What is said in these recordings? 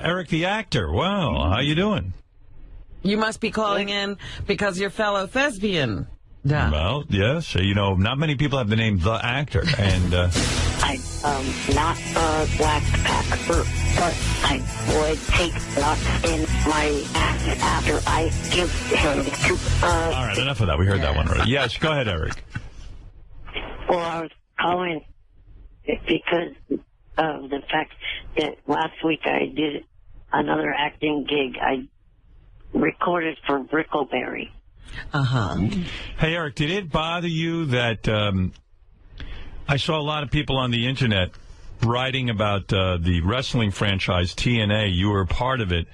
Eric the actor. Wow, how you doing? You must be calling in because your fellow thespian died. Well, yes. You know, not many people have the name The Actor. And I'm not a black packer, but I would take nuts in my ass after I give him to... all right, enough of that. We heard that one already. Yes, go ahead, Eric. Well, I was calling because of the fact that last week I did another acting gig. I recorded for Brickleberry. Uh-huh. Hey, Eric, did it bother you that I saw a lot of people on the Internet writing about the wrestling franchise TNA? You were a part of it,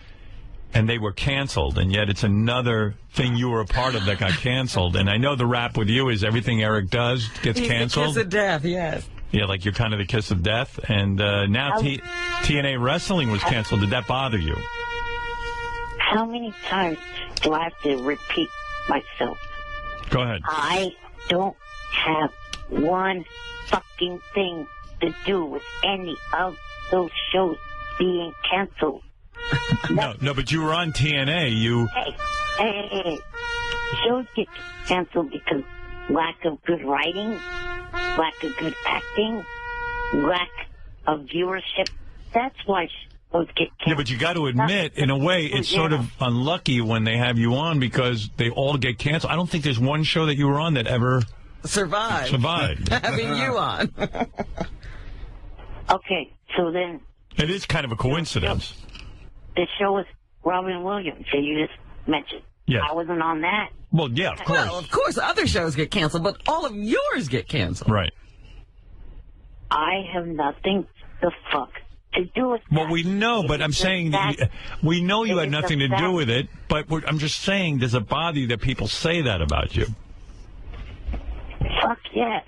and they were canceled, and yet it's another thing you were a part of that got canceled. And I know the rap with you is everything Eric does gets canceled. He's the kiss of death, yes. Yeah, like you're kind of the kiss of death. And now TNA Wrestling was canceled. Did that bother you? How many times do I have to repeat myself? Go ahead. I don't have one fucking thing to do with any of those shows being canceled. No, but you were on TNA. Hey. Shows get canceled because lack of good writing, lack of good acting, lack of viewership. That's why shows get canceled. Yeah, but you got to admit, in a way, it's sort of unlucky when they have you on because they all get canceled. I don't think there's one show that you were on that ever survived. Having you on. Okay, so then... It is kind of a coincidence. The show was Robin Williams that you just mentioned. Yes. I wasn't on that. Well, yeah, of course. Well, of course, other shows get canceled, but all of yours get canceled. Right. I have nothing the fuck to do with that. Well, we know, but I'm saying we know you had nothing to do with it, but I'm just saying, does it bother you that people say that about you? Fuck yes.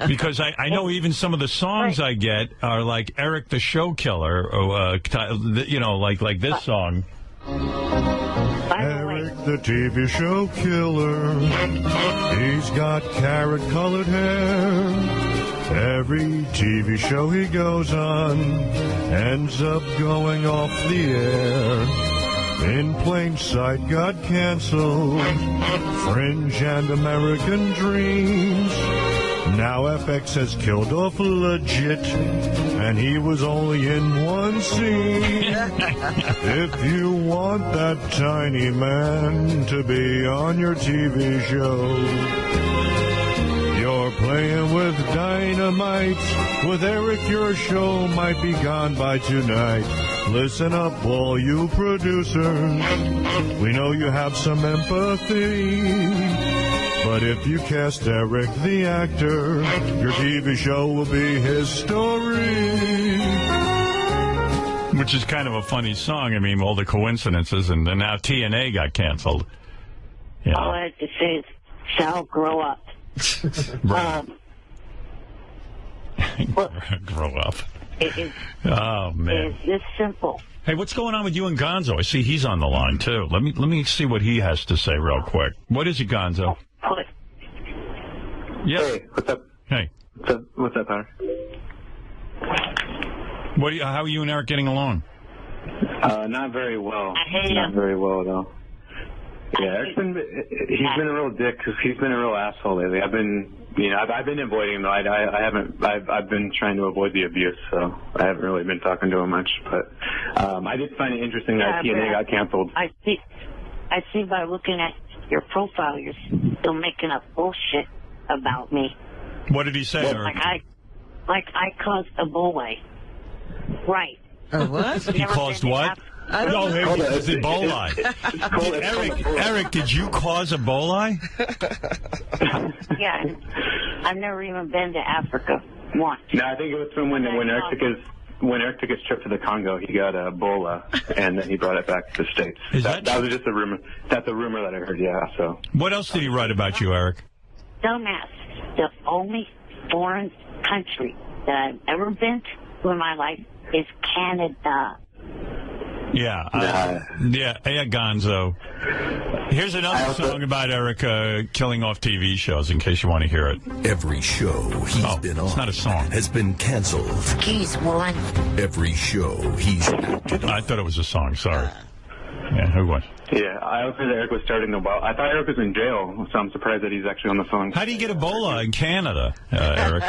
Because I know even some of the songs I get are like Eric the Show Killer, or, you know, like this song. Eric the TV show killer, he's got carrot-colored hair. Every TV show he goes on ends up going off the air. In Plain Sight got canceled, Fringe and American Dreams. Now FX has killed off Legit, and he was only in one scene. If you want that tiny man to be on your TV show, you're playing with dynamite. With Eric, your show might be gone by tonight. Listen up, all you producers. We know you have some empathy. But if you cast Eric the actor, your TV show will be his story. Which is kind of a funny song. I mean, all the coincidences, and then now TNA got canceled. Yeah. All I have to say is, Sal, grow up. Grow up. It is, oh, man. It's this simple. Hey, what's going on with you and Gonzo? I see he's on the line, too. Let me see what he has to say real quick. What is it, Gonzo? Yeah. Hey, what's up? Hey. What's up, Howard? How are you and Eric getting along? Not very well. I hate Not him. very well at all. Yeah, Eric's been a real dick because he's been a real asshole lately. I've been avoiding him though. I've been trying to avoid the abuse, so I haven't really been talking to him much. But I did find it interesting that TNA got canceled. I see by looking at your profile, you're still making up bullshit about me. What did he say, Eric? Like I caused Ebola. Right. What? He caused what? I don't know. It's Ebola. Eric, did you cause Ebola? Yeah. I've never even been to Africa once. No, I think it was from when Eric took his trip to the Congo, he got Ebola, and then he brought it back to the States. That was just a rumor. That's a rumor that I heard, yeah. So. What else did he write about you, Eric? Dumbass. The only foreign country that I've ever been to in my life is Canada. Yeah. Yeah, Gonzo. Here's another song about Eric killing off TV shows, in case you want to hear it. Every show he's been on it's not a song. has been canceled. He's one. Every show he's acted on. I thought it was a song. Sorry. Yeah, who won? Yeah, I also said Eric was starting the wild. I thought Eric was in jail, so I'm surprised that he's actually on the phone. How do you get Ebola in Canada, Eric?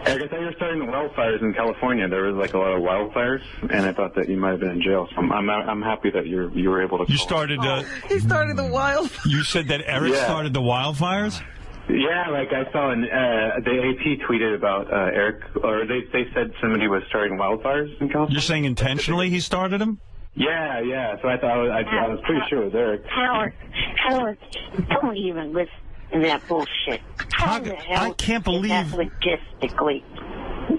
Eric, I thought you were starting the wildfires in California. There was like a lot of wildfires, and I thought that you might have been in jail. So I'm happy that you were able to. You started. He started the wildfire. You said that Eric started the wildfires. Yeah, like I saw the AP tweeted about Eric, or they said somebody was starting wildfires in California. You're saying intentionally he started them? Yeah. So I thought I was pretty sure it was Eric. Howard, don't even listen to that bullshit. How the hell I can't believe is that logistically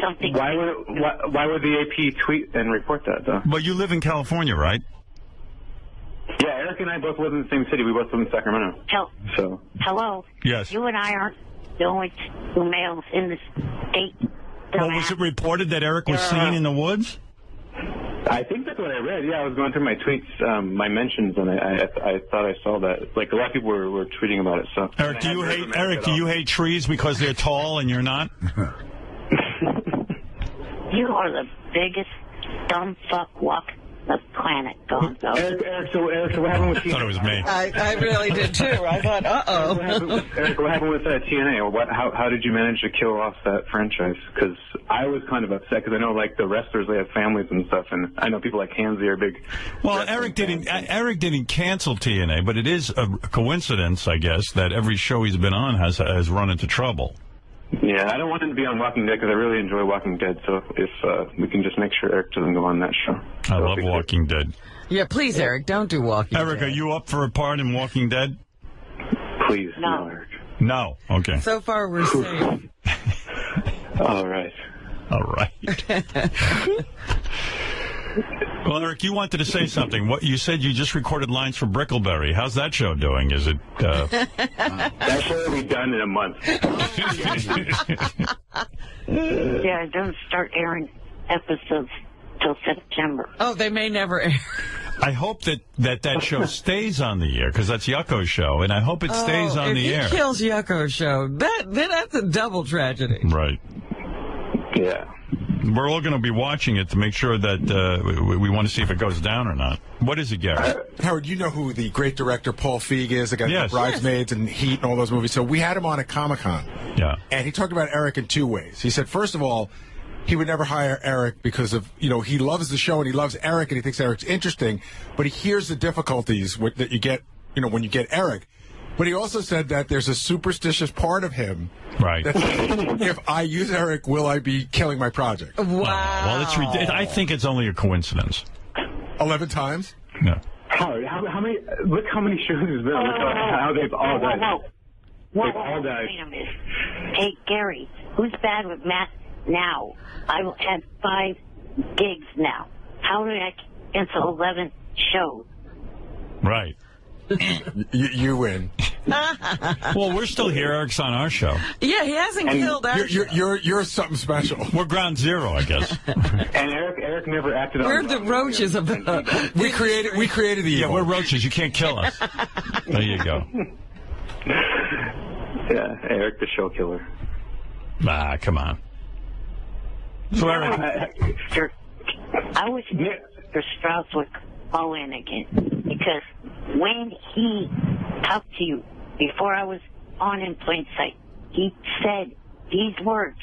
something. Why would the AP tweet and report that though? But you live in California, right? Yeah, Eric and I both live in the same city. We both live in Sacramento. So. Hello? Yes. You and I aren't the only two males in the state. Well, was it reported that Eric was seen in the woods? I think that's what I read. Yeah, I was going through my tweets, my mentions, and I thought I saw that. Like, a lot of people were tweeting about it. So. Eric, do you hate trees because they're tall and you're not? You are the biggest dumb fuck walk the planet, Gonzo. Eric, so what happened with TNA? I thought it was me. I really did too. I thought, Eric, what happened with TNA? How did you manage to kill off that franchise? Because I was kind of upset because I know like the wrestlers, they have families and stuff, and I know people like Hansy are big. Well, Eric didn't cancel TNA, but it is a coincidence, I guess, that every show he's been on has run into trouble. Yeah, I don't want him to be on Walking Dead because I really enjoy Walking Dead. So if we can just make sure Eric doesn't go on that show. I love Walking Dead. yeah, please, Eric, don't do Walking Eric, Dead. are you up for a part in Walking Dead? Please, No. Eric. No. Okay. So far, we're safe. All right. All right. Well, Eric, you wanted to say something. What you said you just recorded lines for Brickleberry. How's that show doing? Is it? That show will be done in a month. Yeah, it doesn't start airing episodes till September. Oh, they may never air. I hope that show stays on the air because that's Yucko's show, and I hope it stays on the air. If he kills Yucko's show, that's a double tragedy. Right. Yeah. We're all going to be watching it to make sure that we want to see if it goes down or not. What is it, Gary? Howard, you know who the great director Paul Feig is, the guy Yes. from Bridesmaids and Heat and all those movies. So we had him on at Comic-Con. Yeah. And he talked about Eric in two ways. He said, first of all, he would never hire Eric because of, he loves the show and he loves Eric and he thinks Eric's interesting, but he hears the difficulties that you get, when you get Eric. But he also said that there's a superstitious part of him. Right. That if I use Eric, will I be killing my project? Wow. Well, it's I think it's only a coincidence. 11 times? No. Howard, how many? Look how many shows there's been. Look how they've all died. They've all died. Wait a minute. Hey, Gary, who's bad with math now? I have 5 gigs now. How did I cancel 11 shows? Right. You win. Well, we're still here. Eric's on our show. Yeah, he hasn't killed our show. You're something special. We're ground zero, I guess. And Eric never acted on. We're the roaches of the... We created the evil. Yeah, we're roaches. You can't kill us. There you go. Yeah, Eric the show killer. Ah, come on. So, Eric... I wish Mr. Strauss would call in again, because when he talked to you before I was on In Plain Sight, he said these words: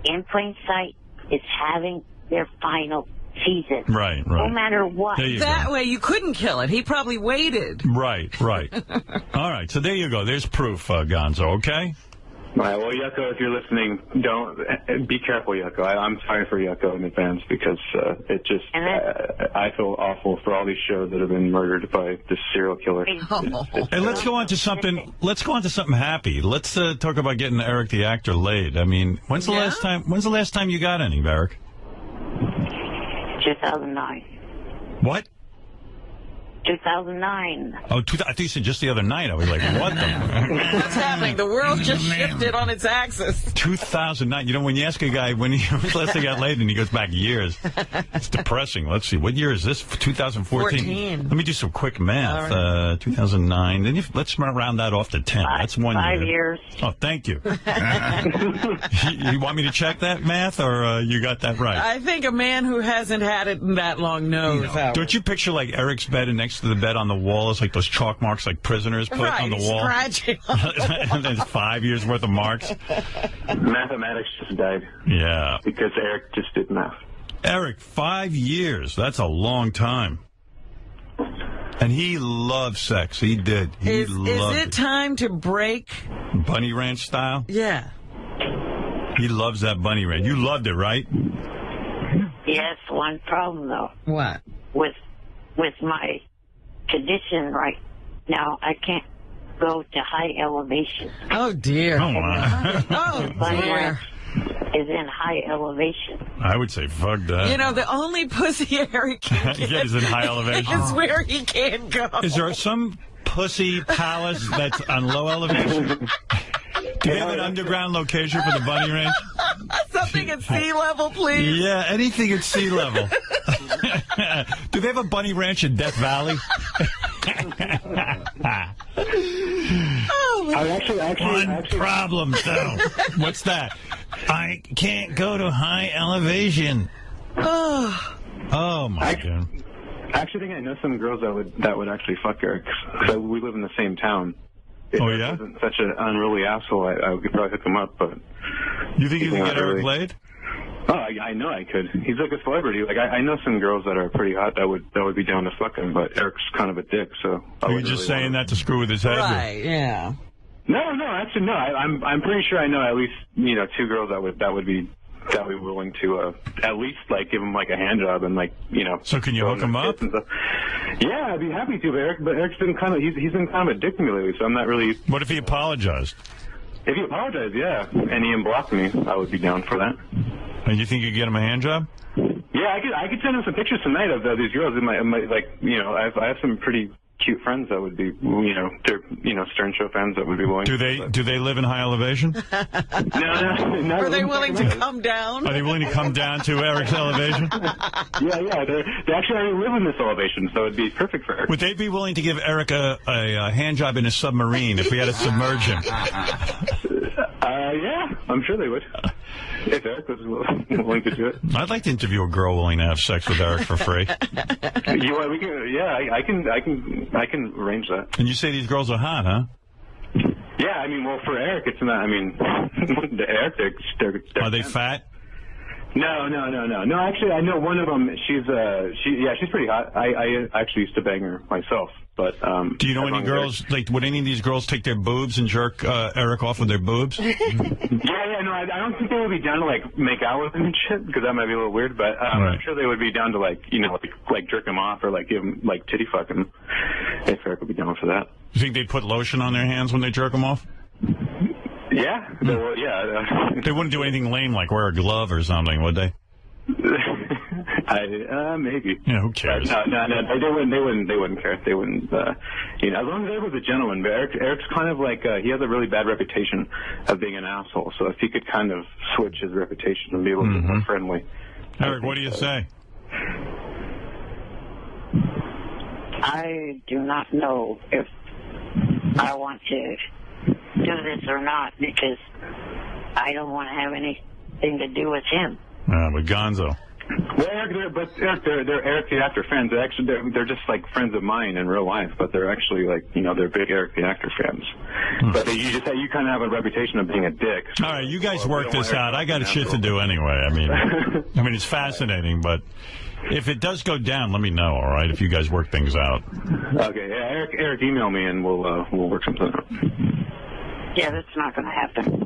In Plain Sight is having their final season. Right. No matter what. There you That go. way you couldn't kill it. He probably waited. Right. All right, so there you go. There's proof, Gonzo, okay? All right, well, Yucko, if you're listening, don't be careful, Yucko. I'm sorry for Yucko in advance because it just I feel awful for all these shows that have been murdered by this serial killer. Hey, let's go on to something. Let's go on to something happy. Let's talk about getting Eric the actor laid. I mean, when's the last time you got any, Eric? 2009. What? 2009. Oh, I think you said just the other night. I was like, what the? What's happening? The world just shifted on its axis. 2009. You know, when you ask a guy when he was last he got laid and he goes back years, it's depressing. Let's see. What year is this? 2014? Let me do some quick math. Right. 2009. Then let's round that off to 10. That's 1 year. 5 years. Oh, thank you. You want me to check that math, or you got that right? I think a man who hasn't had it that long knows. Don't you picture like Eric's bed and next to the bed on the wall is like those chalk marks like prisoners put on the wall? Scratching on the wall. And there's 5 years worth of marks. Mathematics just died. Yeah. Because Eric just did math. Eric, 5 years. That's a long time. And he loved sex. He did. Is it time to break? Bunny Ranch style? Yeah. He loves that Bunny Ranch. You loved it, right? Yes, one problem though. What? With my condition right now, I can't go to high elevation. Oh dear. Oh my. Oh dear. Is in high elevation. I would say fuck that. You know, the only pussy Eric can get is in high elevation. is where he can't go. Is there some pussy palace that's on low elevation? Do they have an underground location for the Bunny Ranch? Something at sea level, please. Yeah, anything at sea level. Do they have a Bunny Ranch in Death Valley? One problem, though. What's that? I can't go to high elevation. Oh my God. I actually think I know some girls that would actually fuck Eric. So we live in the same town. If oh yeah. If wasn't such an unruly asshole, I could probably hook him up. But you think you can get Eric laid? Oh, I know I could. He's like a celebrity. Like I know some girls that are pretty hot that would be down to fuck him. But Eric's kind of a dick, so. Are you just saying that to screw with his head? Right. Yeah. No, actually no. I'm pretty sure I know at least 2 girls that would be willing to at least like give him like a hand job and like So can you hook him up? Yeah, I'd be happy to. But Eric's been he's been kind of a dick to me lately, so I'm not really. What if he apologized? If he apologized, yeah, and he unblocked me, I would be down for that. And you think you could get him a hand job? Yeah, I could send him some pictures tonight of these girls. In my like I have some pretty cute friends that would be they're Stern Show fans that would be willing. Do they live in high elevation? No. Are they willing to come down? Are they willing to come down to Eric's elevation? Yeah. They actually already live in this elevation, so it'd be perfect for Eric. Would they be willing to give Eric a hand job in a submarine if we had to submerge him? Yeah, I'm sure they would. If Eric was willing to do it. I'd like to interview a girl willing to have sex with Eric for free. I can arrange that. And you say these girls are hot, huh? Yeah, I mean, well, for Eric, it's not. I mean, the Eric, they're are they fat? No. Actually, I know one of them. She's pretty hot. I actually used to bang her myself. But do you know any girls would any of these girls take their boobs and jerk Eric off with their boobs? No, I don't think they would be down to like make out with him and shit because that might be a little weird. But I'm sure they would be down to like jerk him off or like give him like titty fuck him. If Eric would be down for that. You think they'd put lotion on their hands when they jerk them off? Yeah, They wouldn't do anything lame like wear a glove or something, would they? Maybe. Yeah, who cares? No, they wouldn't care. They wouldn't, as long as Eric was a gentleman. But Eric's kind of like, he has a really bad reputation of being an asshole. So if he could kind of switch his reputation and be a little bit more friendly. Eric, what do you say? I do not know if I want to do this or not because I don't want to have anything to do with him. With Gonzo. Well, Eric, they're Eric the Actor fans. They're just like friends of mine in real life, but they're actually like they're big Eric the Actor fans. But you kind of have a reputation of being a dick. So, all right, you guys work this out. I got shit to do anyway. I mean, it's fascinating, but if it does go down, let me know. All right, if you guys work things out. Okay, yeah, Eric, email me and we'll work something out. Yeah, that's not going to happen.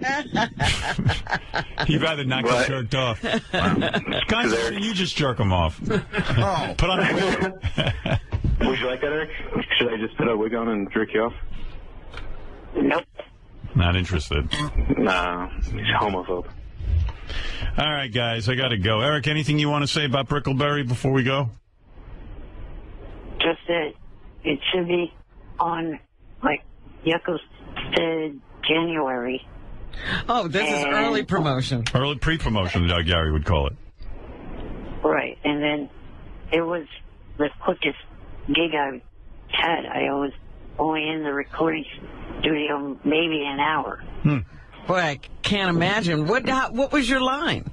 He'd rather not get jerked off. Guys, you just jerk him off. Put on a wig. Would you like that, Eric? Should I just put a wig on and jerk you off? Nope. Not interested. Nah, he's homophobe. All right, guys, I got to go. Eric, anything you want to say about Brickleberry before we go? Just that it should be on, like, Yucko said, January. Oh, this is early promotion. Early pre-promotion, Gary would call it. Right, and then it was the quickest gig I had. I was only in the recording studio maybe an hour. Boy, I can't imagine. What was your line?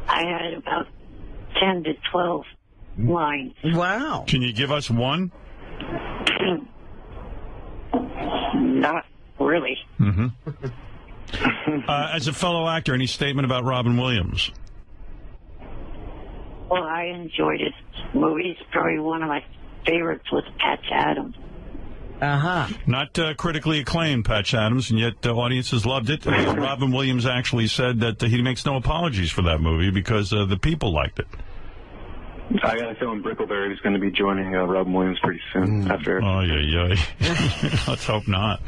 I had about 10 to 12 lines. Wow. Can you give us one? Not really. As a fellow actor, any statement about Robin Williams? Well, I enjoyed his movies. Probably one of my favorites was Patch Adams. Not critically acclaimed, Patch Adams, and yet audiences loved it. Robin Williams actually said that he makes no apologies for that movie because the people liked it. I got a feeling Brickleberry is going to be joining Robin Williams pretty soon after. Oh, yeah. Let's hope not.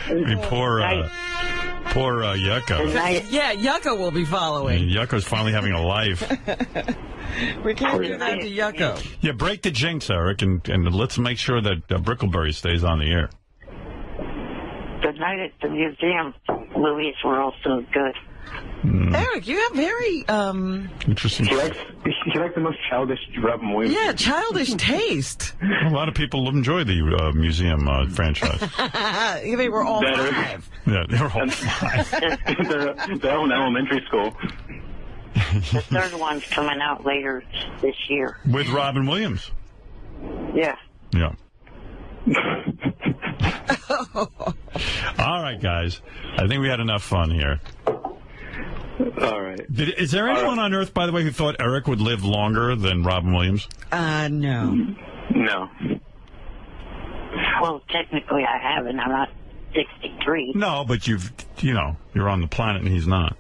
I mean, poor Yucko. Yeah, Yucko will be following. Yucko's finally having a life. We can't do that to Yucko. Yeah, break the jinx, Eric, and let's make sure that Brickleberry stays on the air. The Night at the Museum movies were also good. Eric, you have very interesting. She likes the most childish Robin Williams. Yeah, childish taste. A lot of people enjoy the museum franchise. They were all five. Yeah, they were all five. They're all in elementary school. The third one's coming out later this year. With Robin Williams. Yeah. Yeah. All right, guys. I think we had enough fun here. All right. Is there anyone on Earth, by the way, who thought Eric would live longer than Robin Williams? No. No. Well, technically I haven't. I'm not 63. No, but you're on the planet and he's not.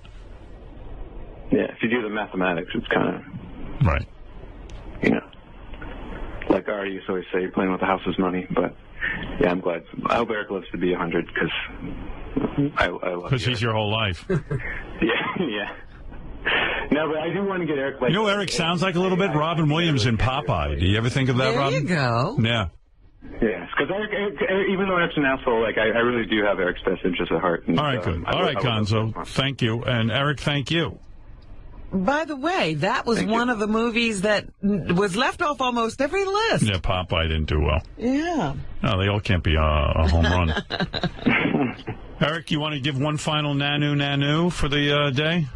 Yeah, if you do the mathematics, it's kind of... Right. Like Artie used to always say, you're playing with the house's money, but... Yeah, I'm glad. I hope Eric lives to be 100 because I love because he's your whole life. Yeah. No, but I do want to get Eric. Like, Eric sounds like a little bit Robin Williams in Popeye. Do you ever think of that, Robin? There you go. Yeah. Yeah, because Eric, even though Eric's an asshole, like I really do have Eric's best interest at heart. And, all right, good. All right, Gonzo. Thank you, and Eric, thank you. By the way, that was one of the movies that was left off almost every list. Yeah, Popeye didn't do well. Yeah. No, they all can't be a home run. Eric, you want to give one final nanu for the day?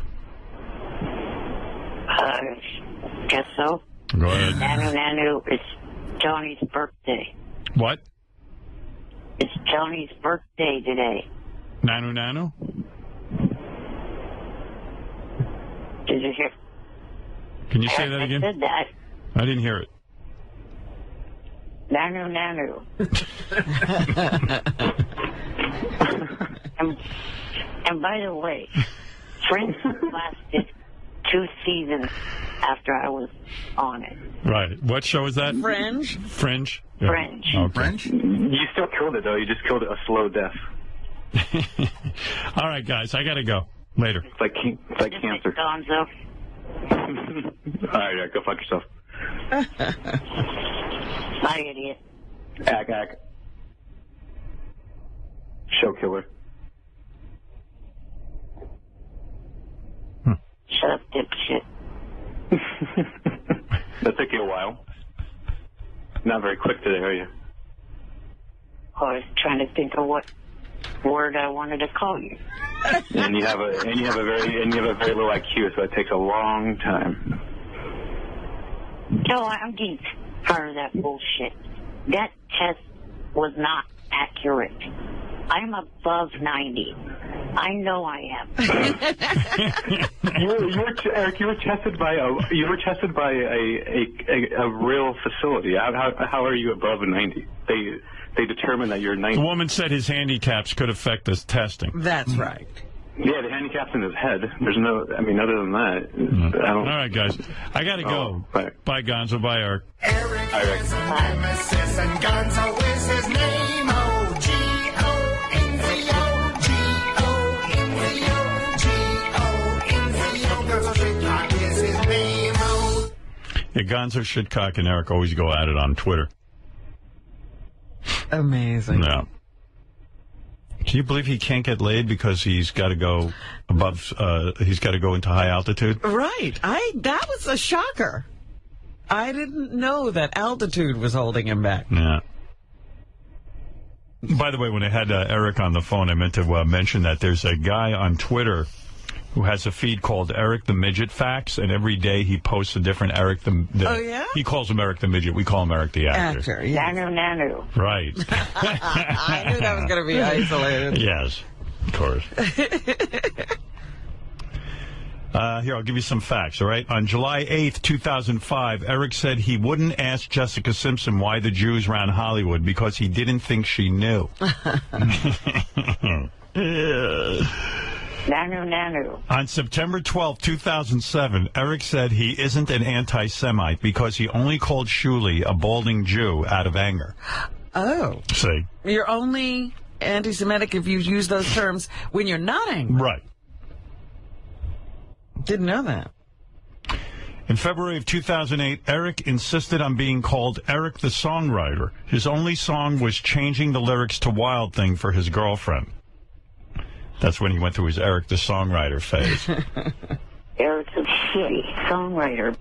Guess so. Go ahead. Nanu, it's Johnny's birthday. What? It's Johnny's birthday today. Nanu? Did you hear? Can you say that again? I said that. I didn't hear it. Nanu. and by the way, Friends lasted 2 seasons after I was on it. Right. What show is that? Fringe. Fringe? Yeah. Fringe. Okay. Fringe? You still killed it, though. You just killed it a slow death. All right, guys. I got to go. Later. It's like cancer. Gonzo. All right, Eric, go fuck yourself. Bye, idiot. Ack. Show killer. Shut up, dipshit. That took you a while. Not very quick today, are you? I was trying to think of what word I wanted to call you. And you have a very low IQ, so it takes a long time. No, I'm getting tired of that bullshit. That test was not accurate. I'm above 90. I know I am. Eric, you were tested by a real facility. How are you above 90? They determined that you're 90. The woman said his handicaps could affect his testing. That's right. Yeah, the handicap's in his head. There's no, other than that, I don't... All right, guys. I got to go. Right. Bye, Gonzo. Bye, Eric. Eric is a nemesis, and Gonzo is his name. Gonzo is his name. Yeah, Gonzo Shitcock is his name. Yeah, Gonzo Shitcock and Eric always go at it on Twitter. Amazing. No. Can you believe he can't get laid because he's got to go above, he's got to go into high altitude? Right. That was a shocker. I didn't know that altitude was holding him back. Yeah. By the way, when I had Eric on the phone, I meant to mention that there's a guy on Twitter who has a feed called Eric the Midget Facts, and every day he posts a different Eric the Oh, yeah? He calls him Eric the Midget. We call him Eric the Actor. Actor, yeah. Nanu. Right. I knew that was going to be isolated. Yes, of course. Here, I'll give you some facts, all right? On July 8th, 2005, Eric said he wouldn't ask Jessica Simpson why the Jews ran Hollywood because he didn't think she knew. Nanu. On September 12th, 2007, Eric said he isn't an anti-Semite because he only called Shuli a balding Jew out of anger. Oh. See? You're only anti-Semitic if you use those terms when you're not angry. Right. Didn't know that. In February of 2008, Eric insisted on being called Eric the Songwriter. His only song was changing the lyrics to Wild Thing for his girlfriend. That's when he went through his Eric the Songwriter phase. Eric's a shitty songwriter.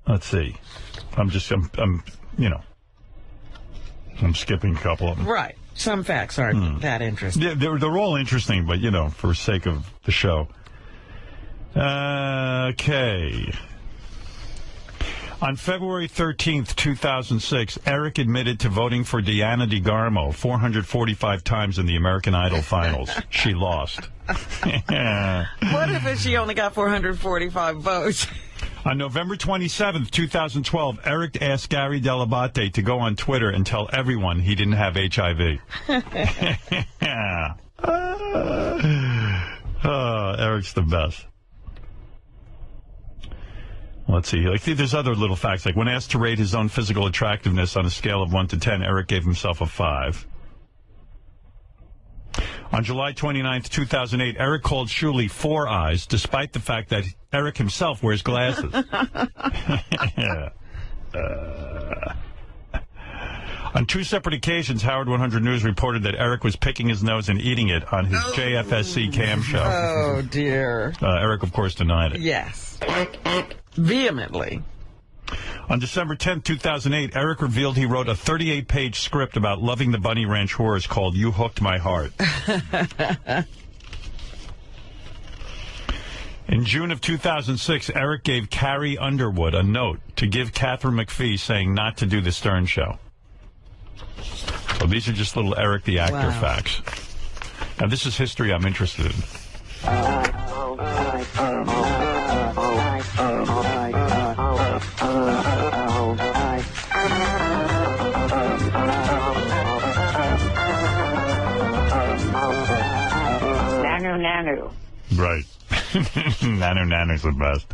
Let's see. I'm skipping a couple of them. Right. Some facts aren't that interesting. Yeah, they're all interesting, but, for sake of the show. Okay. On February 13th, 2006, Eric admitted to voting for Deanna DeGarmo 445 times in the American Idol finals. She lost. What if she only got 445 votes? On November 27th, 2012, Eric asked Gary Delabate to go on Twitter and tell everyone he didn't have HIV. Eric's the best. Let's see. There's other little facts. Like when asked to rate his own physical attractiveness on a scale of 1 to 10, Eric gave himself a 5. On July 29th, 2008, Eric called Shuli Four Eyes, despite the fact that Eric himself wears glasses. On 2 separate occasions, Howard 100 News reported that Eric was picking his nose and eating it on his JFSC cam show. Oh, dear. Eric, of course, denied it. Yes. Vehemently. On December 10th, 2008, Eric revealed he wrote a 38-page script about loving the Bunny Ranch whores called You Hooked My Heart. In June of 2006, Eric gave Carrie Underwood a note to give Catherine McPhee saying not to do the Stern Show. So these are just little Eric the Actor facts. Now, this is history I'm interested in. Nanu. Right. Nanu's the best.